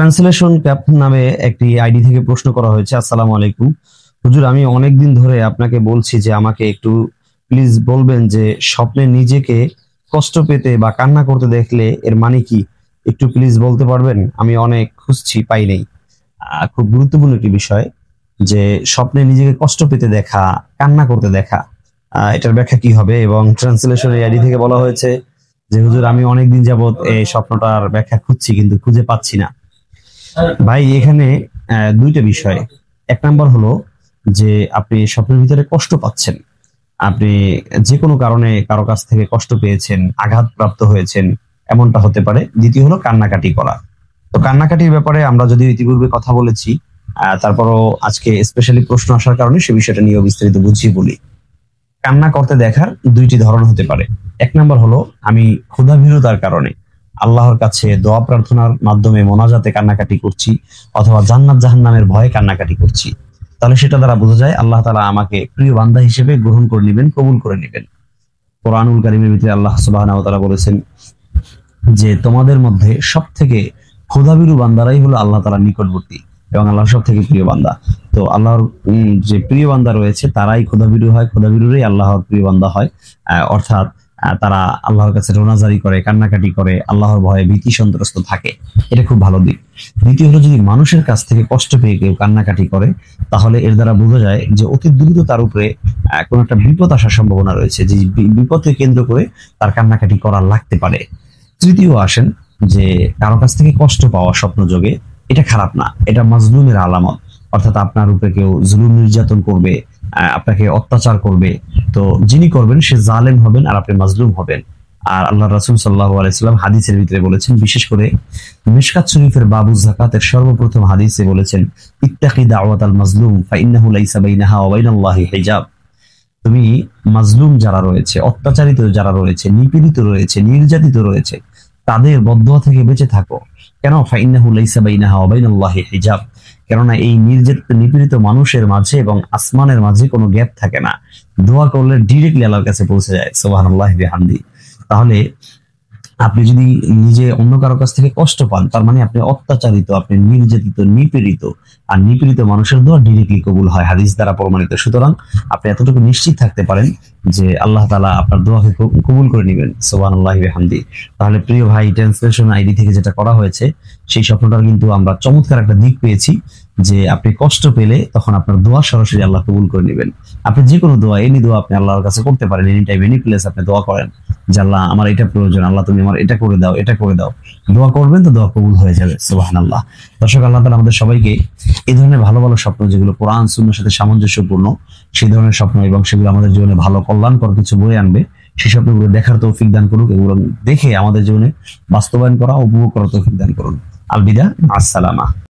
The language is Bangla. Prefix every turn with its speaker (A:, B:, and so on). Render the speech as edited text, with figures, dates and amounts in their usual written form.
A: ট্রান্সলেশন ক্যাপ নামে একটি আইডি থেকে প্রশ্ন করা হয়েছে। আসসালামু আলাইকুম হুজুর, আমি অনেকদিন ধরে আপনাকে বলছি যে আমাকে একটু প্লিজ বলবেন যে স্বপ্নে নিজেকে কষ্ট পেতে বা কান্না করতে দেখলে এর মানে কি, একটু প্লিজ বলতে পারবেন? আমি অনেক খুঁজছি, পাই নাই। খুব গুরুত্বপূর্ণ একটি বিষয় যে স্বপ্নে নিজেকে কষ্ট পেতে দেখা, কান্না করতে দেখা, এটার ব্যাখ্যা কি হবে? এবং ট্রান্সলেশন আইডি থেকে বলা হয়েছে যে হুজুর, আমি অনেকদিন যাবত এই স্বপ্নটার ব্যাখ্যা খুঁজছি কিন্তু খুঁজে পাচ্ছি না। ভাই, এখানে দুইটা বিষয়। এক নাম্বার হলো যে আপনি স্বপ্নের ভিতরে কষ্ট পাচ্ছেন, আপনি যে কোনো কারণে কারো কাছ থেকে কষ্ট পেয়েছেন, আঘাতপ্রাপ্ত হয়েছেন, এমনটা হতে পারে। দ্বিতীয় হলো কান্নাকাটি করা। তো কান্নাকাটির ব্যাপারে আমরা যদি ইতিপূর্বে কথা বলেছি, তারপরও আজকে স্পেশালি প্রশ্ন আসার কারণে সে বিষয়টা নিয়ে বিস্তারিত বুঝিয়ে বলি। কান্না করতে দেখার দুইটি ধরন হতে পারে। এক নাম্বার হলো আমি ক্ষুধাভীরতার কারণে আল্লাহর কাছে দোয়া প্রার্থনার মাধ্যমে মোনাজাতে কান্নাকাটি করছি, অথবা জান্নাত জাহান্নামের ভয়ে কান্নাকাটি করছি। তাহলে সেটা দ্বারা বোঝা যায় আল্লাহ তাআলা আমাকে প্রিয় বান্দা হিসেবে গ্রহণ করে নেবেন, কবুল করে নেবেন। কোরআনুল কারীমের ভিতরে আল্লাহ সুবহানাহু ওয়া তাআলা বলেছেন যে তোমাদের মধ্যে সব থেকে ক্ষুধাভীরু বান্দারাই হলো আল্লাহ তাআলার নিকটবর্তী এবং আল্লাহর সব থেকে প্রিয় বান্দা। তো আল্লাহর যে প্রিয় বান্দা রয়েছে তারাই ক্ষুধাভীরু হয়, ক্ষুধাভীরুরাই আল্লাহর প্রিয় বান্দা হয়। অর্থাৎ তারা আল্লাহর কাছে রোনাজারি করে, কান্নাকাটি করে, আল্লাহর ভয়ে ভীতি সন্ত্রস্ত থাকে। এটা খুব ভালো দিক। দ্বিতীয় হলো, যদি মানুষের কাছ থেকে কষ্ট পেয়ে কেউ কান্নাকাটি করে, তাহলে এর দ্বারা বোঝা যায় যে অতি দ্রুত তার উপরে কোনো একটা বিপদ আসার সম্ভাবনা রয়েছে, যে বিপদকে কেন্দ্র করে তার কান্নাকাটি করা লাগতে পারে। তৃতীয় আসেন যে কারো কাছ থেকে কষ্ট পাওয়া স্বপ্নযোগে, এটা খারাপ না, এটা মাজলুমের আলামত। অর্থাৎ আপনার উপরে কেউ জুলুম নির্যাতন করবে, আপনাকে অত্যাচার করবে, তো যিনি করবেন সে জালেম হবেন আর আপনি মাজলুম হবেন। আর আল্লাহ রাসূল সাল্লাল্লাহু আলাইহি ওয়াসাল্লাম হাদিসের ভিতরে বলেছেন, বিশেষ করে মিশকাত শরীফের বাবু যাকাতের সর্বপ্রথম হাদিসে বলেছেন, ইত্তাকি দাওয়াতাল মাজলুম ফাইন্নাহু লাইসা বাইনাহা ওয়া বাইনাল্লাহি হিজাব। তুমি মাজলুম যারা রয়েছে, অত্যাচারিত যারা রয়েছে, নিপীড়িত রয়েছে, নির্যাতিত রয়েছে, তাদের বদদোয়া থেকে বেঁচে থাকো। কেন? ফাইন্নাহু লাইসা বাইনাহা ওয়া বাইনাল্লাহি হিজাব। কেননা এই নির্যাতিত নিপীড়িত মানুষের মাঝে এবং আসমানের মাঝে কোনো গ্যাপ থাকে না। দোয়া করলে ডিরেক্টলি আল্লাহর কাছে পৌঁছে যায়। সুবহানাল্লাহি বিহামদি। তাহলে আপনি যদি নিজে অন্য কারো কাছ থেকে কষ্ট পান, তার মানে আপনি অত্যাচারিত, আপনি নির্যাতিত, নিপীড়িত। আর নিপীড়িত মানুষের দোয়া ডিরেক্টলি কবুল হয়, হাদিস দ্বারা প্রমাণিত। সুতরাং আপনি এতটুকু নিশ্চিত থাকতে পারেন যে আল্লাহ তাআলা আপনার দোয়াকে কবুল করে নেবেন। সুবহানাল্লাহি বিহামদি। তাহলে প্রিয় ভাই, ট্রান্সলেশন আইডি থেকে যেটা করা হয়েছে, সেই স্বপ্নটার কিন্তু আমরা চমৎকার একটা দিক পেয়েছি, যে আপনি কষ্ট পেলে তখন আপনার দোয়া সরাসরি আল্লাহ কবুল করে নেবেন। আপনি যে কোনো দোয়া, এনি দোয়া আপনি আল্লাহর কাছে করতে পারেন। এনি টাইম, এনি প্লেস আপনি দোয়া করেন যে আল্লাহ, আমার এটা প্রয়োজন, আল্লাহ তুমি আমার এটা করে দাও, এটা করে দাও। দোয়া করবেন তো দোয়া কবুল হয়ে যাবে। সুবহানাল্লাহ। দর্শক, আল্লাহ তাআলা আমাদের সবাইকে এই ধরনের ভালো ভালো স্বপ্ন, যেগুলো কোরআন সুন্নাহর সাথে সামঞ্জস্যপূর্ণ, সেই ধরনের স্বপ্ন এবং সেগুলো আমাদের জীবনে ভালো কল্যাণকর কিছু বয়ে আনবে, সেই স্বপ্নগুলো দেখার তৌফিক দান করুক। এগুলো দেখে আমাদের জীবনে বাস্তবায়ন করা, উপভোগ করার তৌফিক দান করুন। আলবিদা, আসসালামা।